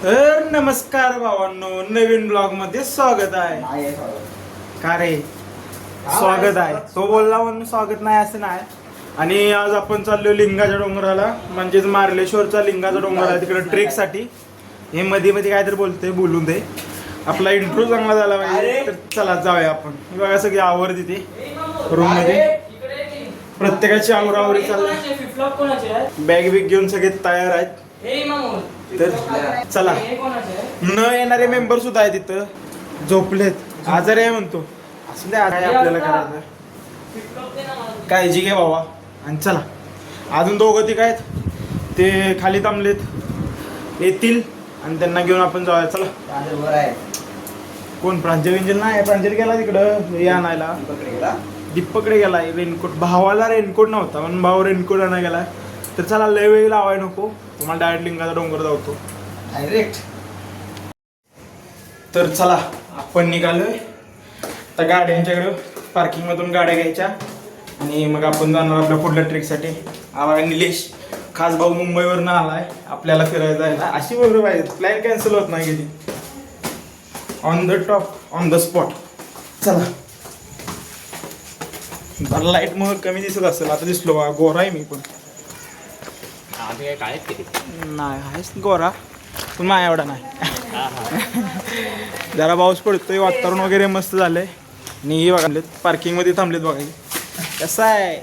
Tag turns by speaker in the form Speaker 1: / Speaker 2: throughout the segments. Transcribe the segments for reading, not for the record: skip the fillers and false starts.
Speaker 1: तर नमस्कार भावांनो, नवीन ब्लॉग मध्ये स्वागत आहे. का रे स्वागत आहे तो बोलला म्हणून स्वागत नाही असं नाही. आणि आज आपण चाललो लिंगाच्या डोंगराला, म्हणजेच मार्लेश्वरचा लिंगाचा डोंगर आहे तिकडे ट्रेक साठी. हे मध्ये मध्ये काहीतरी बोलतोय, बोलून दे. आपला इंट्रो चांगला झाला पाहिजे, तर चला जाऊया आपण. बघा सगळी आवर तिथे रूम मध्ये, प्रत्येकाची आवरावरी चालली. बॅग बिग घेऊन सगळे तयार आहेत. तर चला. न येणारे मेंबर सुद्धा आहे तिथं, झोपलेत, आजारी आहे म्हणतो. असं द्या आपल्याला करायचं, काळजी घे बाबा. आणि चला, अजून दोघं ती काय ते खाली थांबलेत, येतील आणि त्यांना घेऊन आपण जाऊया. चला. कोण प्रांजल विंजल नाही, प्रांजल गेला तिकडं हे आणायला, दीपकडे गेलाय. रेनकोट भावाला रेनकोट नव्हता म्हणून भाऊ रेनकोट आणायला गेलाय. तर चला, लय वेळ लावाय नको, तुम्हाला डायरेक्ट लिंगाचा डोंगर जातो डायरेक्ट. तर चला, आपण निघालोय आता गाड्यांच्याकडे. पार्किंग मधून गाड्या घ्यायच्या आणि मग आपण जाणार आपल्या पुढल्या ट्रेकसाठी. आम्हाला निलेश खास भाऊ मुंबईवरनं आलाय आपल्याला फिरायला जायला. अशी बरोबर पाहिजे, प्लॅन कॅन्सल होत नाही कधी. On the top, on the spot. चला. लाईट मग कमी दिसत असेल, आता दिसलो बा, गोरा आहे मी पण. नाही आहेस गोरा, पण माझ्या एवढा नाही. जरा पाऊस पडतोय, वातावरण वगैरे मस्त झालंय. आणि हे बघा पार्किंग मध्ये थांबलेत बघा. कसं आहे,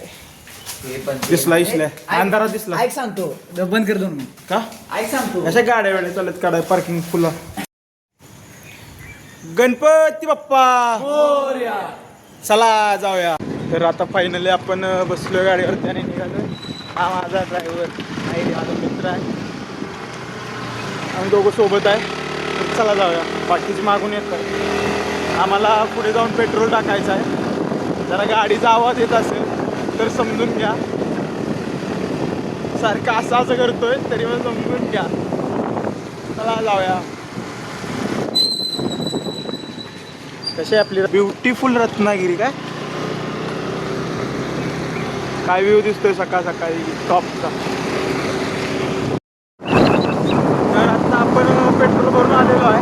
Speaker 1: दिसला इसल्या अंधारात दिसला.
Speaker 2: ऐक सांगतो, बंद कर दोन
Speaker 1: का.
Speaker 2: ऐक सांगतो,
Speaker 1: अशा गाड्या वेळेला चालत काढाय पार्किंग फुल. गणपती बाप्पा, चला जाऊया. तर आता फायनली आपण बसलो गाडीवरती आणि निघालो. हा माझा ड्रायव्हर आहे, माझा मित्र आहे, आम्ही दोघं सोबत आहे. तर चला जाऊया. बाकीची मागून येत आहे. आम्हाला पुढे जाऊन पेट्रोल टाकायचं आहे. जरा गाडीचा आवाज येत असेल तर समजून घ्या. सारखं असं करतोय तरी पण समजून घ्या. चला जाऊया. कशी आपली ब्युटिफुल रत्नागिरी. काय व्ह्यू दिसतोय सकाळ सकाळी टॉपचा. तर आता आपण पेट्रोल भरून आलेलो आहे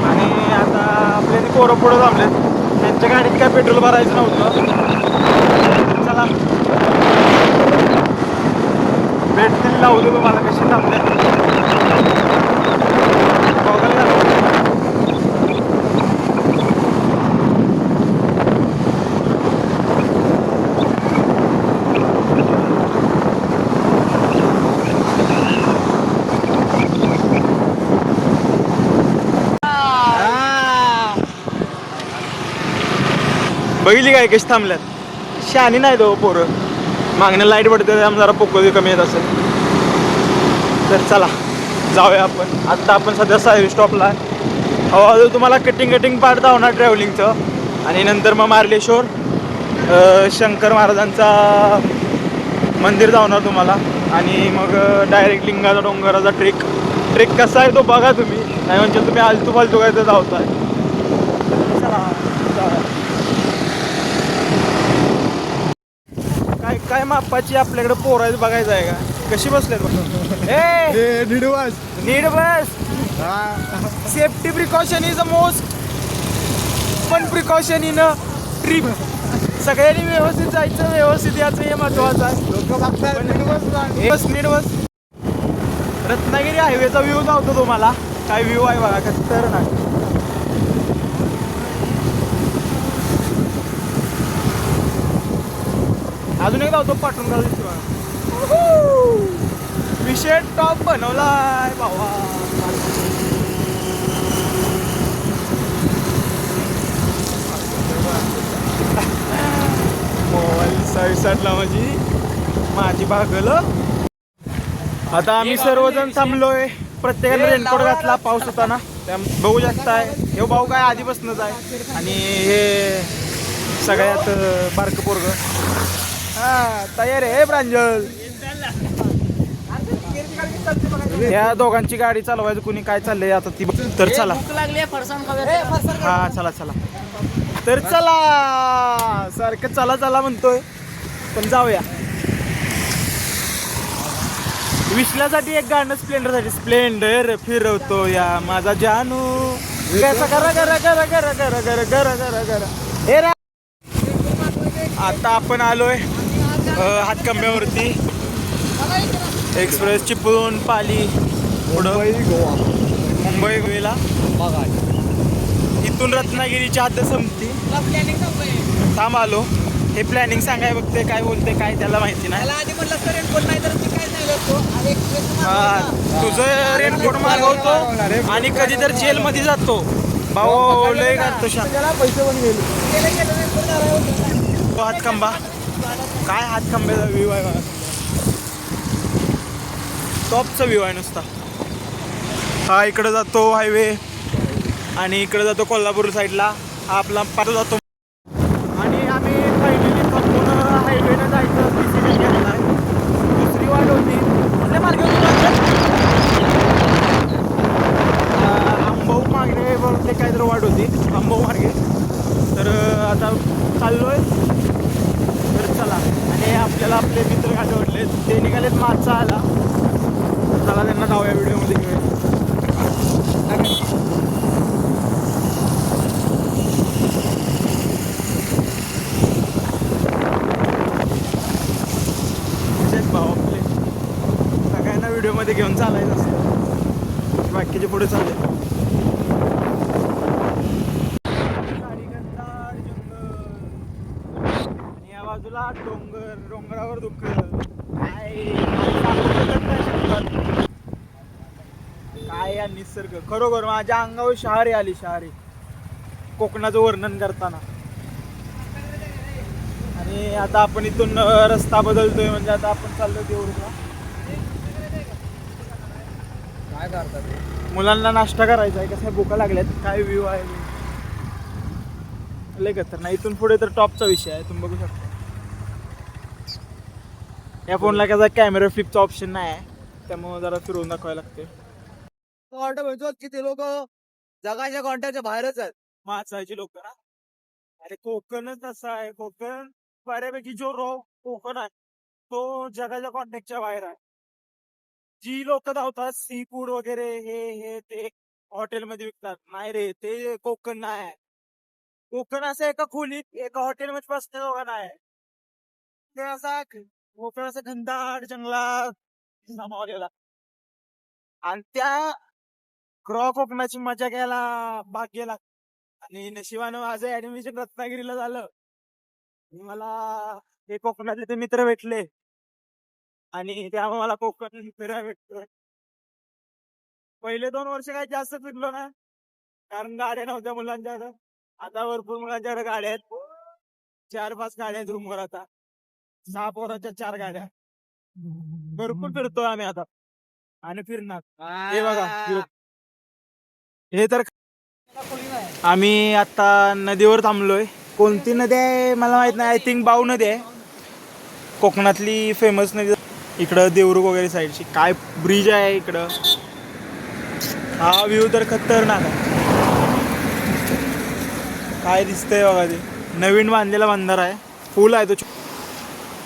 Speaker 1: आणि आता आपल्या ती पोरं पुढं थांबलेत. त्यांच्या गाडीत काय पेट्रोल भरायचं नव्हतं. चला, भेटतील लावतो तुम्हाला कशी थांबले. बघितली काय कशी थांबल्यात. शानी नाही तो पोरं. मागण्या लाईट पडते त्यामुळे जरा पोकळी कमी येत असेल. तर चला जाऊया आपण. आता आपण सध्या सायरी स्टॉपला आहे. हळूहळू तुम्हाला कटिंग पार्ट दावणार ट्रॅव्हलिंगचं. आणि नंतर मग मार्लेश्वर शंकर महाराजांचा मंदिर जावणार तुम्हाला. आणि मग डायरेक्ट लिंगाचा डोंगराचा ट्रेक कसा आहे तो बघा तुम्ही. नाही म्हणजे तुम्ही आलतू फालतू काय तर धावताय. चला जाऊया. काय मापाची आपल्याकडे पोरायचं बघायचं आहे का. कशी बसलेत नीट बस. Safety precaution is a most पण प्रिकॉशन इन अ ट्रिप. सगळ्यांनी व्यवस्थित जायचं, व्यवस्थित यायचं, हे महत्वाचं आहे. बस नीट बस. रत्नागिरी हायवेचा व्ह्यू जावतो तुम्हाला. काय व्ह्यू आहे बघा, खतरनाक. अजून एक जातो पाठवून घालू बघा. विषय टॉप बनवलाय भावा. मोबाईल साईडला माझी भागल. आता आम्ही सर्वजण थांबलोय. प्रत्येकाने रेनकोट घातला, पाऊस होता ना. बघू शकताय हे भाऊ काय आधीपासूनच आहे. आणि हे सगळ्यात बारकं पोरग. हा तयार आहे प्रांजल. या दोघांची गाडी चालवायचं, कुणी काय चाललंय आता ती. तर चला. हा चला चला. तर चला, सारखं चला चला म्हणतोय पण जाऊया. विश्लासाठी एक गाणं स्प्लेंडरसाठी स्प्लेंडर फिरवतो या माझा जानू कसा करा करा करा करा करा करा करा करा करा हे रा. आता आपण आलोय हातकंब्यावरती एक्सप्रेस चिपळूण पाली पुढं मुंबई गोव्याला इथून रत्नागिरीची हद्द संपती. थांब आलो. हे प्लॅनिंग सांगाय बघते काय बोलते काय त्याला माहिती नाही. तुझं रेनकोट मागवतो आणि कधी तर जेल मध्ये जातो. भाऊ लय घालतो पैसे पण गेले. हातखंबा काय हातखंब्याचा व्ह्यू आहे बघा. टॉपचा व्ह्यू आहे नुसता. हा इकडे जातो हायवे आणि इकडे जातो कोल्हापूर साईडला. हा आपला पाठ जातो आणि आम्ही फायनली संपूर्ण हायवेनं जायचं डिसिजन घेतला आहे. दुसरी वाट होती कुठल्या मार्गे अंबाऊ मार्गे बहुतेक काहीतरी वाट होती अंबाऊ मार्गे. तर आता चाललोय. तर चला. आणि आपल्याला आपले मित्र गाठी वाटले ते निघालेत मागचा आला. चला त्यांना जाऊया व्हिडिओमध्ये घेऊया. भाऊ आपले सगळ्यांना व्हिडिओमध्ये घेऊन चालायचं असतं. बाकीचे पुढे चालले. आणि या बाजूला डोंगर डोंगरावर दुःख काय या निसर्ग खरोखर माझ्या अंगावर शहारी आली शहारी कोकणाचं वर्णन करताना. आणि आता आपण इथून रस्ता बदलतोय म्हणजे आता आपण चाललोय देऊरला. काय करतात मुलांना नाश्ता करायचा आहे. कसं भूका लागल्यात. काय व्ह्यू आहे लय खतर नाही. इथून पुढे तर टॉपचा विषय आहे. तुम्ही बघू शकता या फोनला कसा कॅमेरा फ्लिपचा ऑप्शन नाही आहे त्यामुळे जरा फिरवून दाखवायला लागते.
Speaker 2: किती लोक जगाच्या कॉन्टॅक्टच्या बाहेरच आहेत.
Speaker 1: माणसाची लोक ना. अरे कोकणच असा आहे. कोकण बऱ्यापैकी जो कोकण आहे तो जगाच्या कॉन्टॅक्टच्या बाहेर आहे. जी लोक धावतात सी फूड वगैरे हे ते हॉटेलमध्ये विकतात नाही रे ते कोकण नाही आहे. कोकण असं एका खोलीत एका हॉटेलमध्ये बसणे लोक नाही. ते असा कोकण असं घनदाट जंगलात सामावलेला. आणि त्या कोकणाची मजा घ्यायला भाग्य लागतं. आणि नशिबानं माझं ऍडमिशन रत्नागिरीला झालं. मला हे कोकणातले ते मित्र भेटले आणि त्यामुळे मला कोकण फिरायला भेटतोय. पहिले 2 वर्ष काही जास्त फिरलो ना कारण गाड्या नव्हत्या मुलांच्या. आता भरपूर मुलांच्याकडे गाड्या आहेत. 4-5 गाड्या आहेत रूमवर. आता 6 पोराच्या 4 गाड्या. भरपूर फिरतोय आम्ही आता आणि फिरणार. हे बघा हे तर आम्ही आता नदीवर थांबलोय. कोणती नदी आहे मला माहित नाही. आय थिंक बाऊ नदी आहे कोकणातली फेमस नदी. इकडं देवरुख वगैरे साईडची काय ब्रिज आहे इकडं. हा व्ह्यू तर खतरनाक आहे. काय दिसतंय बघा ते नवीन बांधलेला बंधारा आहे. पूल आहे तो.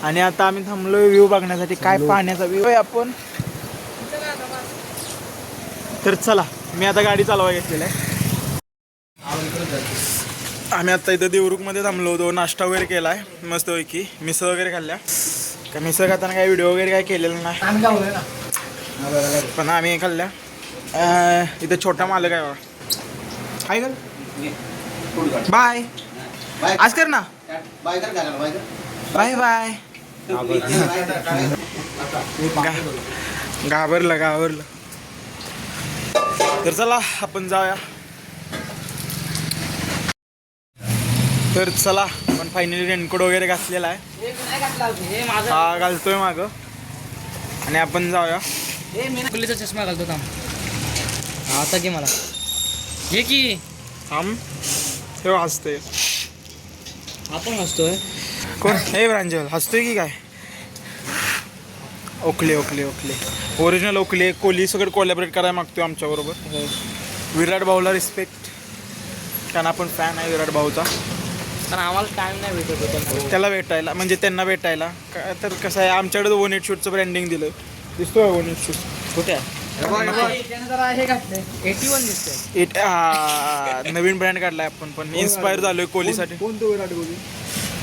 Speaker 1: आणि आता आम्ही थांबलोय व्ह्यू बघण्यासाठी. काय पाण्याचा व्ह्यू आहे आपण. तर चला मी आता गाडी चालवायला घेतलेला आहे. आम्ही आता इथं देवरुखमध्ये थांबलो होतो. नाश्ता वगैरे केलाय मस्त पैकी. मिसळ वगैरे खाल्ल्या. का मिसळ खाताना काय व्हिडिओ वगैरे काय केलेलं नाही पण आम्ही खाल्ल्या. इथं छोटा मालक आहे बघा. हाय कर बाय आज कर ना बाय बाय. घाबरलं. तर चला आपण जाऊया. तर चला आपण फायनली रेनकोट वगैरे घातलेला आहे. हा घालतोय माग आणि आपण जाऊया.
Speaker 2: पुलीचा चष्मा घालतो थांब. आता की मला हे की
Speaker 1: थांब तेव्हा हसतोय.
Speaker 2: आपण हसतोय
Speaker 1: कोण हे प्रांजल हसतोय की काय. ओकले ओरिजिनल ओकले कोहली सगळं कोलॅबरेट करायला मागतोय आमच्या बरोबर. विराट भाऊला रिस्पेक्ट कारण आपण फॅन आहे विराट भाऊचा.
Speaker 2: कारण आम्हाला टाइम नाही भेटत होता
Speaker 1: त्याला भेटायला म्हणजे त्यांना भेटायला. तर कसं आहे आमच्याकडे 1 8 शूटचं ब्रँडिंग दिलं दिसतोय वन एट सिक्स
Speaker 2: कुठे आहे? हे घातलंय 81 दिसतंय.
Speaker 1: नवीन ब्रँड काढलाय आपण पण इन्स्पायर झालोय कोहलीसाठी.
Speaker 3: कोणतो विराट कोहली?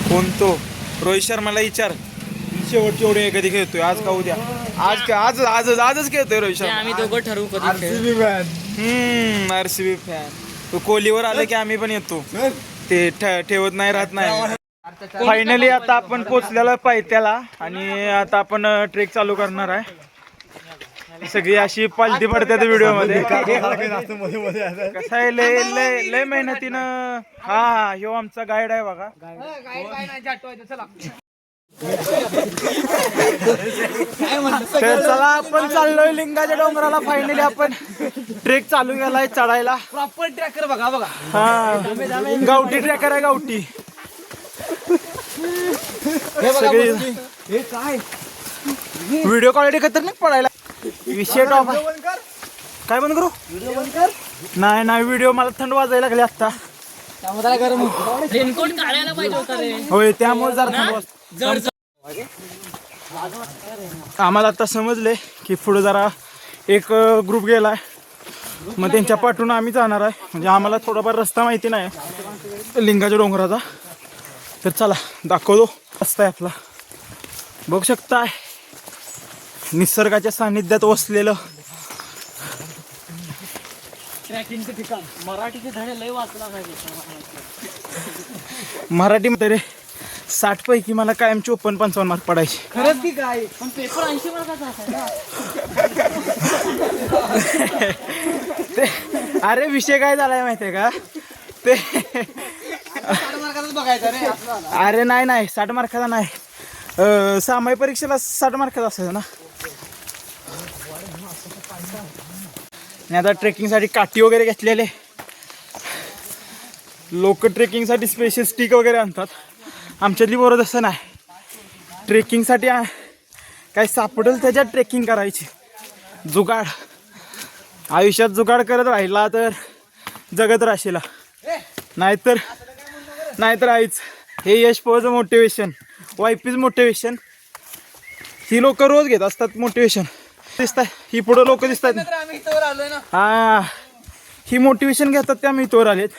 Speaker 1: कोणतो? रोहित शर्माला विचार. शेवटची ओढी कधी खेळतोय, आज का उद्या? आजच खेळतोय रोहित
Speaker 2: ते
Speaker 1: शर्मा.
Speaker 2: आम्ही दोघं ठरवू कधी खेळू.
Speaker 3: RCB fan.
Speaker 1: RCB fan. तो कोहलीवर आलं की आम्ही पण येतो. ते ठेवत नाही, राहत नाही. फायनली आता आपण पोचलेलो पायथ्याला आणि आता आपण ट्रेक चालू करणार आहे. सगळी अशी पालती पडतात व्हिडिओ मध्ये. कसं आहे, लय लय लय मेहनतीनं. हा ह्यो आमचा गाईड आहे बघा. तर चला आपण चाललोय लिंगाच्या डोंगराला. फायनली आपण ट्रेक चालू केलाय चढायला.
Speaker 2: प्रॉपर ट्रॅकर बघा.
Speaker 1: हा गावठी ट्रॅकर आहे, गावठी. सगळी
Speaker 3: हे काय?
Speaker 1: व्हिडिओ क्वालिटी खतरनाक पडायला. विषय टॉप. काय बंद करू? नाही नाही, व्हिडिओ मला थंड वाजायला लागली आता.
Speaker 2: रेनकोट काढायला पाहिजे होता रे.
Speaker 1: होय, त्यामुळे जरा थंड वाजते.
Speaker 2: जड
Speaker 1: आम्हाला आता समजले की पुढे जरा एक ग्रुप गेलाय, मग त्यांच्या पाठून आम्ही जाणार आहे. म्हणजे आम्हाला थोडाफार रस्ता माहिती नाही लिंगाच्या डोंगराचा. तर चला दाखवतो रस्ता आहे आपला. बघू शकताय निसर्गाच्या सानिध्यात वसलेलं
Speaker 2: ट्रॅकिंगचं ठिकाण. मराठीचे धडे लय वाचला पाहिजे.
Speaker 1: मराठी मध्ये 60 पैकी मला कायम 54-55 मार्क पडायचे.
Speaker 2: खरंच की काय? पण पेपर 80 मार्काचा असायचा.
Speaker 1: ते अरे विषय काय झालाय माहितीये का? ते
Speaker 2: 60 मार्काचाच बघायचा रे.
Speaker 1: अरे नाही 60 मार्काचा नाही. सामायिक परीक्षेला 60 मार्काचा असायचं ना. आणि आता ट्रेकिंगसाठी काठी वगैरे घेतलेले लोक. ट्रेकिंगसाठी स्पेशल स्टिक वगैरे आणतात. आमच्यातली बरोबर तसं नाही. ट्रेकिंगसाठी काय सापडेल त्याच्यात ट्रेकिंग करायची. जुगाड आयुष्यात जुगाड करत राहिला तर जगत राशीला. नाहीतर आईच. हे यश पोचं मोटिवेशन, वाईफ इज मोटिवेशन. ही लोक रोज घेत असतात मोटिवेशन. दिसताय ही पुढं लोक दिसतात.
Speaker 2: आम्ही इथवर आलोय ना.
Speaker 1: हा ही मोटिवेशन घेतात त्या मी तोवर आलेत.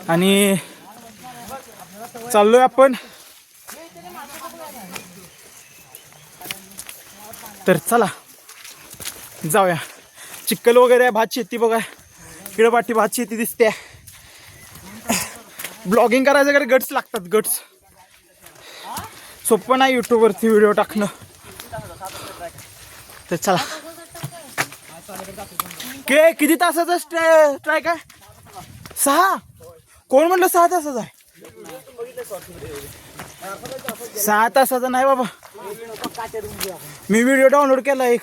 Speaker 1: आणि चाललोय आपण. तर चला जाऊया. चिखल वगैरे भात शेती बघा. इकडे पाठी भात शेती दिसते. ब्लॉगिंग करायचं कडे गट्स लागतात. गट्स सोपं नाही युट्यूबवरती व्हिडिओ टाकणं. तर चला. किती तासाचा ट्रॅक आहे? 6. कोण म्हटलं 6 तासाचा आहे? 6 तासाचा नाही बाबा. मी व्हिडिओ डाउनलोड केला एक.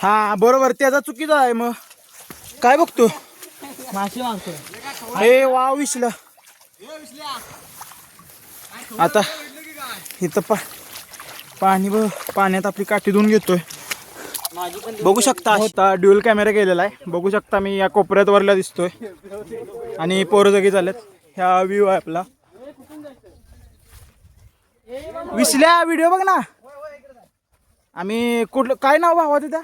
Speaker 1: हा बरोबर, त्याचा चुकीचा आहे. मग काय बघतो?
Speaker 2: माशी मागतोय.
Speaker 1: हे वाव विसलं. आता इथं पाणी पाण्यात आपली काठी धुवून घेतोय. बघू शकता आता ड्युअल कॅमेरा केलेला आहे. बघू शकता मी या कोपऱ्यात वरला दिसतोय आणि पोरं जागी झालेत. ह्या व्ह्यू आहे आपला. विसल्या व्हिडिओ बघ ना. आम्ही कुठलं काय नाव भावाचं त्या?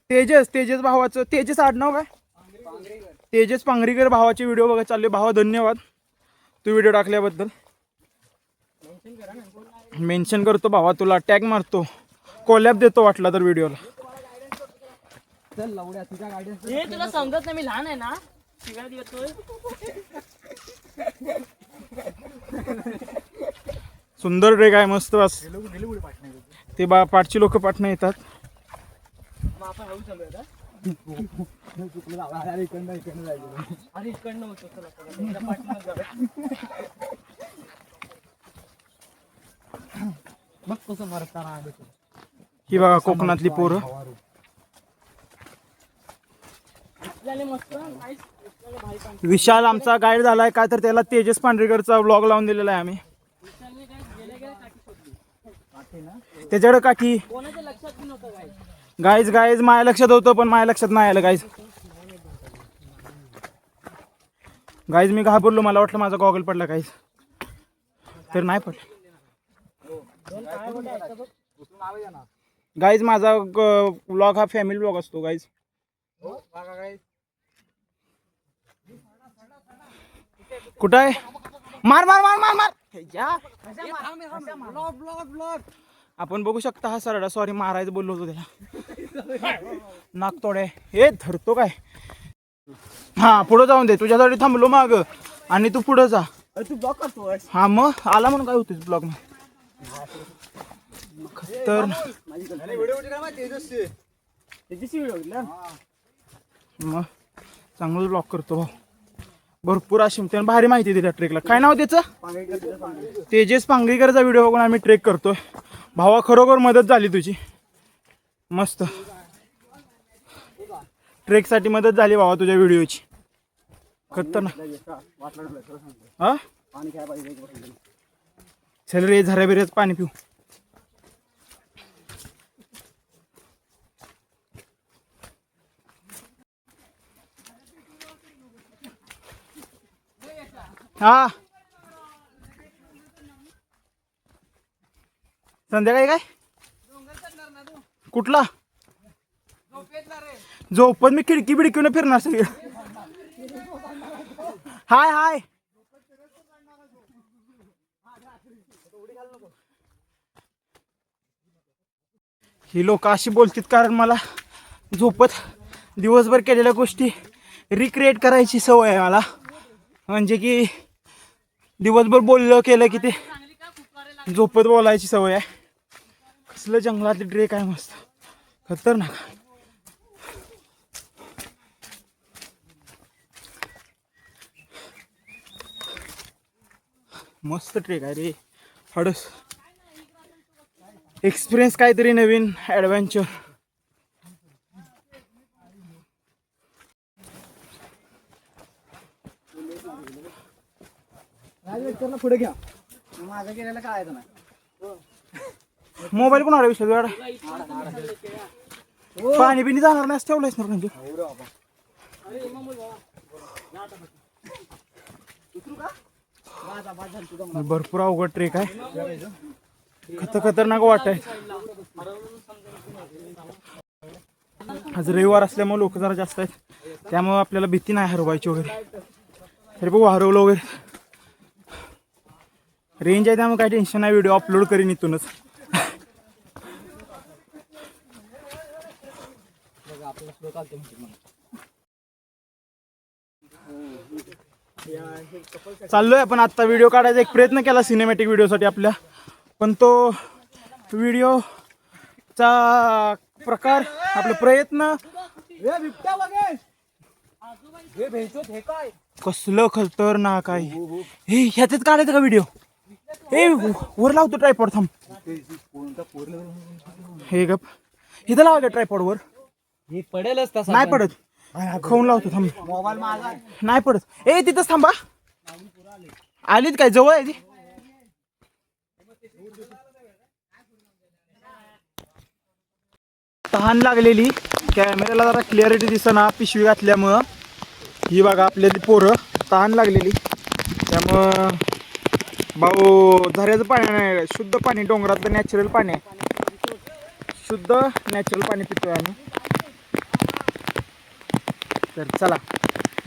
Speaker 1: तेजस भावाचं. तेजस आडनाव काय? तेजस पांगरीकर भावाचे व्हिडिओ बघा चालले. भावा धन्यवाद तू व्हिडिओ टाकल्याबद्दल. मेन्शन करतो भावा, तुला टॅग मारतो, कोलॅब देतो वाटला तर व्हिडिओला.
Speaker 2: हे तुला समजत नाही, मी लहान आहे ना. शिव्या देतोय.
Speaker 1: सुंदर ट्रेक आहे, मस्त. बस ते पाठची लोक पाठणं येतात. ही बघा कोकणातली पोरं. विशाल आमचा गाईड झालाय काय तर त्याला तेजस पांढरेकरचा व्लॉग लावून दिलेला आहे आम्ही. त्याच्याकडे काठी गाईज माझ्या लक्षात होतं पण माझ्या लक्षात नाही आलं गाईज मी घाबरलो, मला वाटलं माझा गॉगल पडला गाईज, तर नाही पडला गाईज. माझा व्लॉग हा फॅमिली व्लॉग असतो गाईज. कुठं आहे? मार मार मार मार मार. आपण बघू शकता हा सरडा, सॉरी मारायचं बोललो होतो त्याला. नाक तोडे हे धरतो काय. हा पुढं जाऊन दे, तुझ्यासाठी थांबलो माग आणि तू पुढं जा.
Speaker 3: तू ब्लॉक करतोय.
Speaker 1: हा मग आला म्हणून काय होते ब्लॉग मध्ये. तर मग चांगलं ब्लॉग करतो भाऊ, भरपूर अशी त्यानं भारी माहिती दिली ट्रेकला. काय नाव त्याचं? तेजस पांगरीकरचा व्हिडिओ बघून आम्ही ट्रेक करतोय. भावा खरोखर मदत झाली तुझी, मस्त ट्रेकसाठी मदत झाली भावा तुझ्या व्हिडिओची, खतरनाक. हा चल रे झऱ्या बिऱ्याच पाणी पिऊ. हा संध्याकाळी काय कुठला झोपत? मी खिडकी बिडकीनं फिरणार सगळं. हाय हाय ही लोक अशी बोलतात कारण मला झोपत दिवसभर केलेल्या गोष्टी रिक्रिएट करायची सवय आहे मला. म्हणजे की दिवसभर बोललं केलं की ते झोपत बोलायची सवय आहे. कसलं जंगलातली ट्रेक आहे, मस्त खतरनाक. मस्त ट्रेक आहे रे. हडस एक्सपिरियन्स काहीतरी नवीन ॲडव्हेंचर.
Speaker 3: पुढे घ्या, माझा गेलेला काय ना
Speaker 1: मोबाईल पण आला विषय वेळा. पाणी बिनी जाणार नाही ठेवलंयस ना म्हणजे. भरपूर अवघड ट्रेक आहे, खतरनाक वाट आहे. आज रविवार असल्यामुळे लोक जरा जास्त आहेत, त्यामुळे आपल्याला भीती नाही हरवायची वगैरे. तरी बघू हरवलं वगैरे. रेंज आहे त्यामुळे काही टेन्शन नाही, व्हिडिओ अपलोड करीन इथूनच. चाललोय आपण आता व्हिडिओ काढायचा एक प्रयत्न केला सिनेमॅटिक व्हिडिओसाठी आपल्या, पण तो व्हिडिओचा प्रकार आपला प्रयत्न कसलं खतरनाक आहे हे. ह्याच्यात काढायचं का व्हिडिओ? हे वर लावतो ट्रायपॉड, थांब. हे गप इथं लावायचं ट्रायपॉड वर.
Speaker 2: पडेलच तसा,
Speaker 1: नाही पडत, खाऊन लावतो थांब.
Speaker 3: मोबाईल माझा
Speaker 1: नाही पडत. ए तिथंच थांबा. आलीत काय जवळ आहे ती? तहान लागलेली, कॅमेऱ्याला जरा क्लिअरिटी दिसेना पिशवी घातल्यामुळं. ही बघा आपल्याली पोरं तहान लागलेली, त्यामुळं भाऊ झऱ्याचं पाणी नाही, शुद्ध पाणी डोंगरातलं नॅचरल पाणी आहे, शुद्ध नॅचरल पाणी पितोय आम्ही. तर चला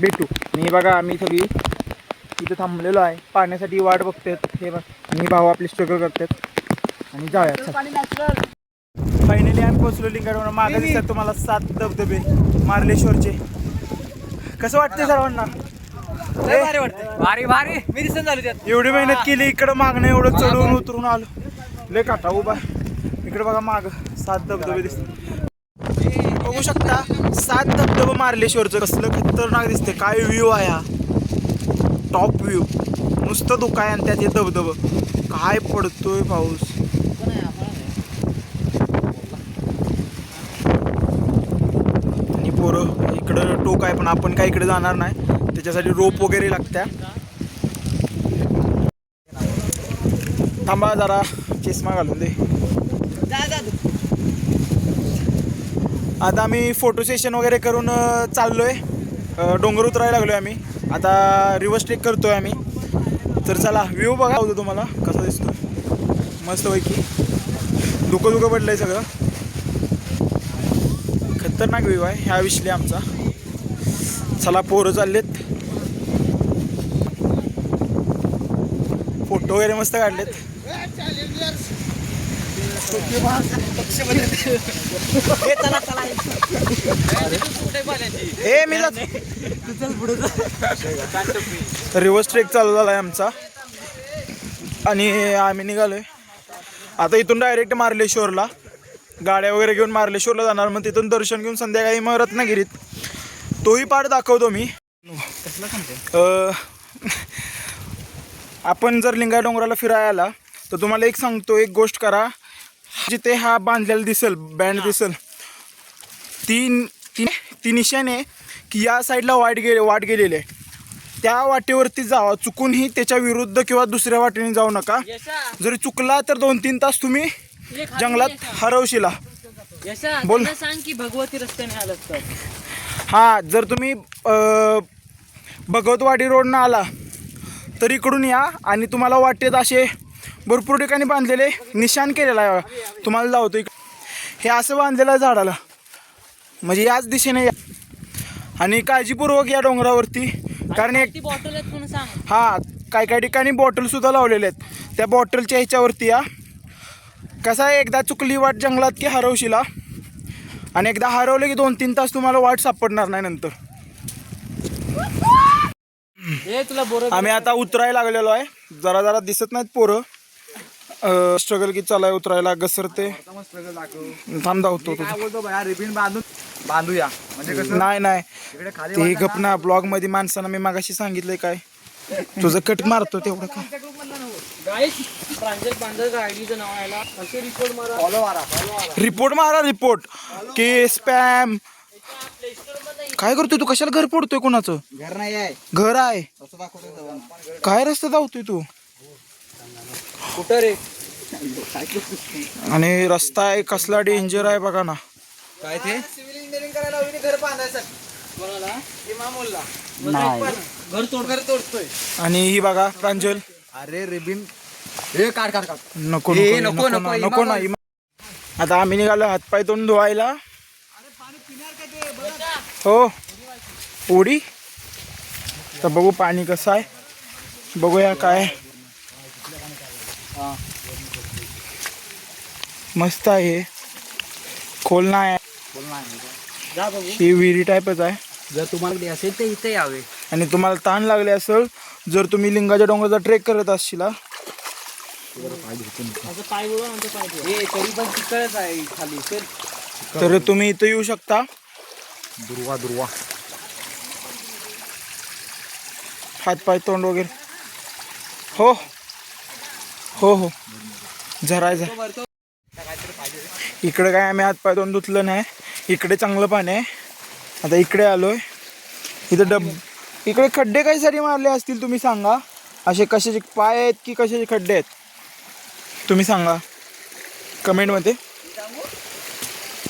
Speaker 1: भेटू. मी बघा आम्ही सगळी इथं थांबलेलो आहे, पाण्यासाठी वाट बघतात. हे बघ आणि भाऊ आपले स्ट्रगल करतात आणि जाऊयात. फायनली आम्ही पोहोचलो लिंगाडवर. मागे दिसतात तुम्हाला 7 धबधबे मार्लेश्वरचे. कसं वाटतंय सर्वांना?
Speaker 2: भारी भारी. मी दिसत झालो त्यात.
Speaker 1: एवढी मेहनत केली, इकडं मागणं एवढं चढून उतरून आलो, लय काटा उभा. इकडे बघा माग 7 धबधबे दिसतात, बघू शकता 7 धबधबे मार्लेश्वरचं. कसलं खतरनाक दिसते, काय व्ह्यू आहे हा, टॉप व्ह्यू. नुसतं धुकं आहे आणि त्यात हे धबधबं. काय पडतोय पाऊस. आणि पोरं इकडं टोक आहे पण आपण काय इकडे जाणार नाही, त्याच्यासाठी रोप वगैरे लागत्या. थांबा जरा चष्मा घालून दे. आता आम्ही फोटो सेशन वगैरे करून चाललोय. डोंगर उतरायला लागलोय आम्ही. आता रिव्हर्स ट्रेक करतोय आम्ही. तर चला व्ह्यू बघा होतो तुम्हाला कसा दिसतो. मस्तपैकी धुकं पडलंय सगळं. खतरनाक व्ह्यू आहे ह्या विषयी आमचा. चला पोरं चाललेत. फोटो वगैरे मस्त काढलेत. हे मी रिव्हर्स ट्रेक चालू झाला आहे आमचा आणि आम्ही निघालोय आता इथून डायरेक्ट मार्लेश्वरला. गाड्या वगैरे घेऊन मार्लेश्वरला जाणार. मग तिथून दर्शन घेऊन संध्याकाळी मग रत्नागिरीत. तोही पार्ट दाखवतो मी. आपण जर लिंगाय डोंगराला फिरायला आला तर तुम्हाला एक सांगतो, एक गोष्ट करा. जिथे हा बांधलेला दिसल बँड दिसल ती निशाणे की या साईडला वाट गेलेली आहे. त्या वाटेवरती जावा. चुकूनही त्याच्या विरुद्ध किंवा दुसऱ्या वाटेने जाऊ नका. जरी चुकला तर 2-3 तास तुम्ही जंगलात हरवशिला. बोल.
Speaker 2: सांग की भगवती रस्त्याने आलात तर.
Speaker 1: हां, जर तुम्ही भगवतवाडी रोडनं आला तर इकडून या आणि तुम्हाला वाटेत असे भरपूर ठिकाणी बांधलेले निशाण केलेला आहे. तुम्हाला लावतो हे असं बांधलेलं आहे झाडाला, म्हणजे याच दिशेने या आणि काळजीपूर्वक या डोंगरावरती. कारण एक
Speaker 2: बॉटल आहेत कोण सांग.
Speaker 1: हां, काही ठिकाणी बॉटलसुद्धा लावलेले आहेत. त्या बॉटलच्या ह्याच्यावरती या. कसं आहे, एकदा चुकली वाट जंगलात की हरवशिला आणि एकदा हरवलं की 2-3 तास तुम्हाला वाट सापडणार नाही नंतर. आम्ही आता उतरायला लागलेलो आहे. जरा दिसत नाहीत पोरं. स्ट्रगल किती चालू आहे उतरायला. घसरते. थांब धावतो.
Speaker 3: बांधूया म्हणजे कसं.
Speaker 1: नाही
Speaker 3: इकडे खाली
Speaker 1: ते गप ना. ब्लॉग मध्ये माणसांना मी मागाशी सांगितलंय काय तुझं कट मारतो तेवढं काय. रिपोर्ट मारा की स्पॅम. काय करतोय तू? कशाला घर पडतोय? कोणाचं
Speaker 3: घर नाही आहे?
Speaker 1: घर आहे. काय रस्ता धावतोय तू?
Speaker 3: कुठं रे?
Speaker 1: आणि रस्ता आहे कसला डेंजर आहे बघा ना.
Speaker 3: काय ते सिव्हिल इंजिनिअरिंग करायला घर बांधायचं घर तोडतोय.
Speaker 1: आणि ही बघा प्रांजल.
Speaker 3: अरे रिबिन हे काढ
Speaker 1: नको ना. आता आम्ही निघालो हातपाय तोंड धुवायला. हो उडी. तर बघू पाणी कसं आहे. बघूया काय. मस्त आहे. खोल नाही. ही विहिरी टाईपच आहे.
Speaker 3: जर तुम्हाला असेल तर इथे यावे.
Speaker 1: आणि तुम्हाला ताण लागले असेल, जर तुम्ही लिंगाच्या डोंगराचा ट्रेक करत असशील तर तुम्ही इथं येऊ शकता.
Speaker 3: दुर्वा
Speaker 1: हातपाय तोंड वगैरे. हो झरायचं. इकडे काय आम्ही हातपाय तोंड धुतलं नाही. इकडे चांगलं पाणी आहे. आता इकडे आलोय. इथं इकडे खड्डे काही सारे मारले असतील. तुम्ही सांगा असे कशाचे पाय आहेत की कशाचे खड्डे आहेत, तुम्ही सांगा कमेंटमध्ये.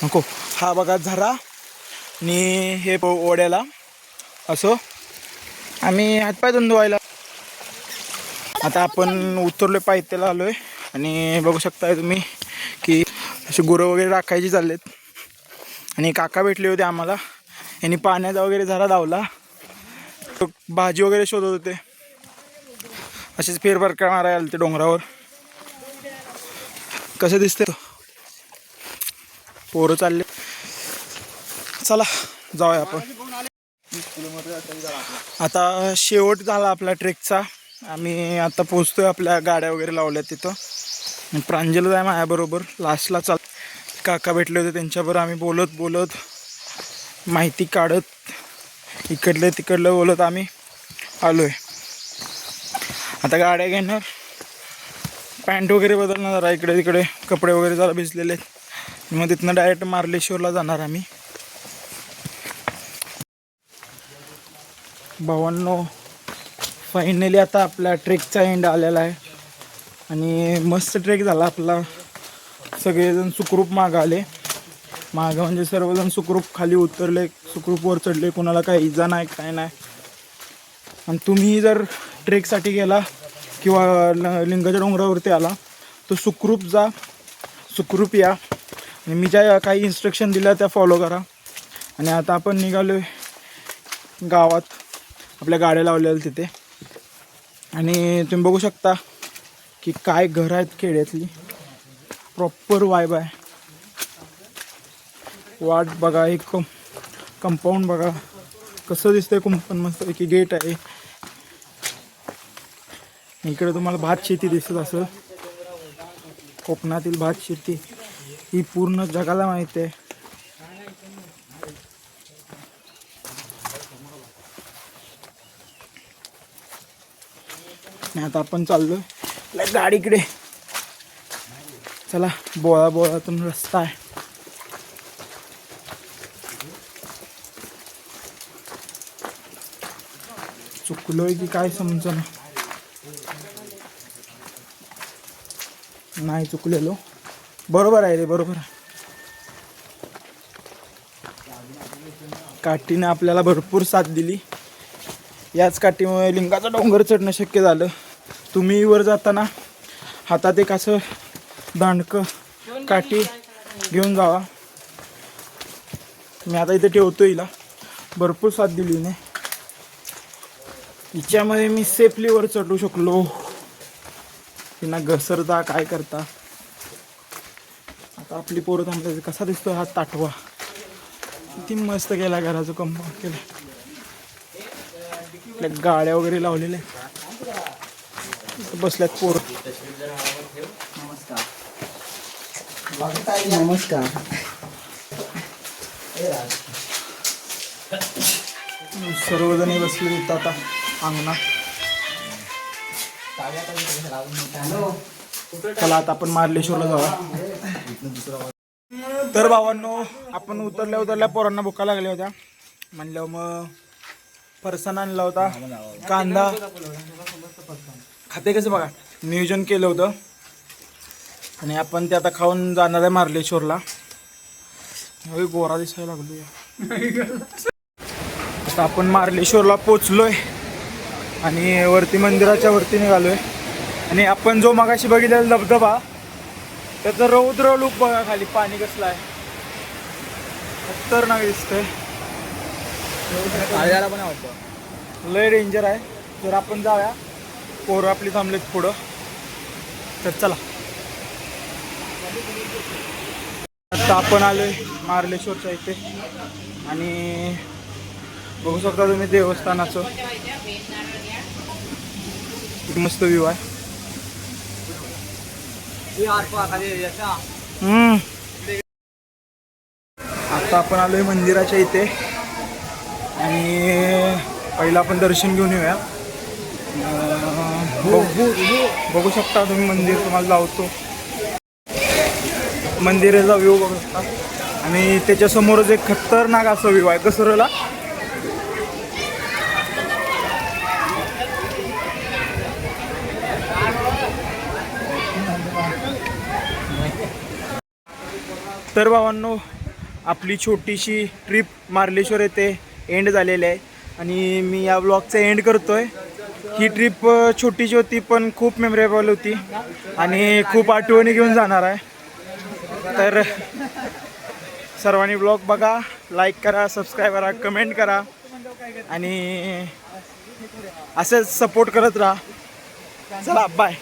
Speaker 1: नको. हा बघा झरा आणि हे ओढ्याला असं आम्ही हातपाय धुवून धुवायला. आता आपण उतरलोय पायथ्याला आलोय आणि बघू शकताय तुम्ही की असे गुरं वगैरे राखायची चाललेत. आणि काका भेटले होते आम्हाला. यांनी पाण्याचा वगैरे झरा धावला. भाजी वगैरे शोधत होते. असेच फेरफटका मारायला आले ते डोंगरावर. कसं दिसते पोरं चालले. चला जाऊया आपण. आता शेवट झाला आपला ट्रेकचा. आम्ही आता पोचतोय. आपल्या गाड्या वगैरे लावल्या तिथं. प्रांजल आहे माझ्याबरोबर. लास्टला काका भेटले होते, त्यांच्याबरोबर आम्ही बोलत माहिती काढत इकडलं तिकडलं बोलत आम्ही आलोय. आता गाड्या घेणार, पॅन्ट वगैरे बदलणार जरा. इकडे तिकडे कपडे वगैरे जरा भिजलेले आहेत. मग तिथनं डायरेक्ट मार्लेश्वरला जाणार आम्ही. भावांनो फायनली आता आपल्या ट्रेकचा एंड आलेला आहे आणि मस्त ट्रेक झाला आपला. सगळेजण सुखरूप मागं आले. मागं म्हणजे सर्वजण सुखरूप खाली उतरले, सुखरूप वर चढले, कोणाला काही इजा नाही काय नाही. आणि तुम्ही जर ट्रेकसाठी गेला किंवा लिंगाच्या डोंगरावरती आला तर सुखरूप जा, सुखरूप या. आणि मी ज्या काही इन्स्ट्रक्शन दिल्या त्या फॉलो करा. आणि आता आपण निघालो आहे गावात, आपल्या गाड्या लावलेल्या तिथे. आणि तुम्ही बघू शकता की काय घरं आहेत खेड्यातली, प्रॉपर वाईब आहे. वाट बघा, एक कंपाऊंड बघा कसं दिसतंय, कुंपण मस्त की गेट आहे. इकडे तुम्हाला भात शेती दिसत असेल. कोकणातील भात शेती ही पूर्ण जगाला माहिती आहे. आता आपण चाललोय गाडीकडे. चला, बोळातून रस्ता आहे. चुकलोय की काय समजना. नाही चुकलेलो, बरोबर आहे रे, बरोबर आहे. काठीने आपल्याला भरपूर साथ दिली. याच काठीमुळे लिंगाचा डोंगर चढणं शक्य झालं. तुम्ही वर जाताना हातात एक असं दांडकं काठी घेऊन जावा. मी आता इथे ठेवतो. हिला भरपूर साथ दिली ने, हिच्यामध्ये मी सेफली वर चढू शकलो. तिना घसरता काय करता. आता आपली पोरं थांबले. कसा दिसतोय हा ताटवा, किती मस्त केला, घराचं कंपाऊंड केलं. आपल्या गाड्या वगैरे लावलेल्या बसल्यात पोरं.
Speaker 3: नमस्कार.
Speaker 1: सर्वजणी बसले होते आता अंगणात. चला आता आपण मार्लेश्वरला जाऊ. तर भावांनो, आपण उतरल्या पोरांना भुका लागल्या होत्या. म्हणलं मग फरसाण आणला होता, कांदा खाते कसं बघा नियोजन केलं होतं. आणि आपण ते आता खाऊन जाणार आहे मार्लेश्वरला. गोरा दिसायला लागलो. आता आपण मार्लेश्वरला पोचलोय आणि वरती मंदिराच्या वरती निघालोय. आणि आपण जो मगाशी बघितलेला धबधबा, त्याचं रौद्र लूक बघा, खाली पाणी कसलं आहे, खतरनाक दिसतंय.
Speaker 3: पण आवडतं,
Speaker 1: लय डेंजर आहे. तर आपण जाऊया, पोरं आपली थांबलेत पुढं. तर चला, आता आपण आलोय मार्लेश्वरच्या इथे. आणि बघू शकता तुम्ही देवस्थानाचं एक मस्त व्ह्यू आहे. आता आपण आलोय मंदिराच्या इथे. आणि पहिलं आपण दर्शन घेऊन येऊया. बघू शकता तुम्ही मंदिर, तुम्हाला लावतो मंदिराचा व्ह्यू बघू शकता. आणि त्याच्यासमोरच एक खतरनाक असा व्ह्यू आहे घसरला. तर भावांनो, आपली छोटीशी ट्रिप मार्लेश्वर येथे एंड झालेली आहे. आणि मी या ब्लॉगचा एंड करतोय. ही ट्रिप छोटीशी होती पण खूप मेमरेबल होती आणि खूप आठवणी घेऊन जाणार आहे. तर सर्वांनी ब्लॉग बघा, लाईक करा, सबस्क्राईब करा, कमेंट करा आणि असंच सपोर्ट करत राहा. चला, बाय.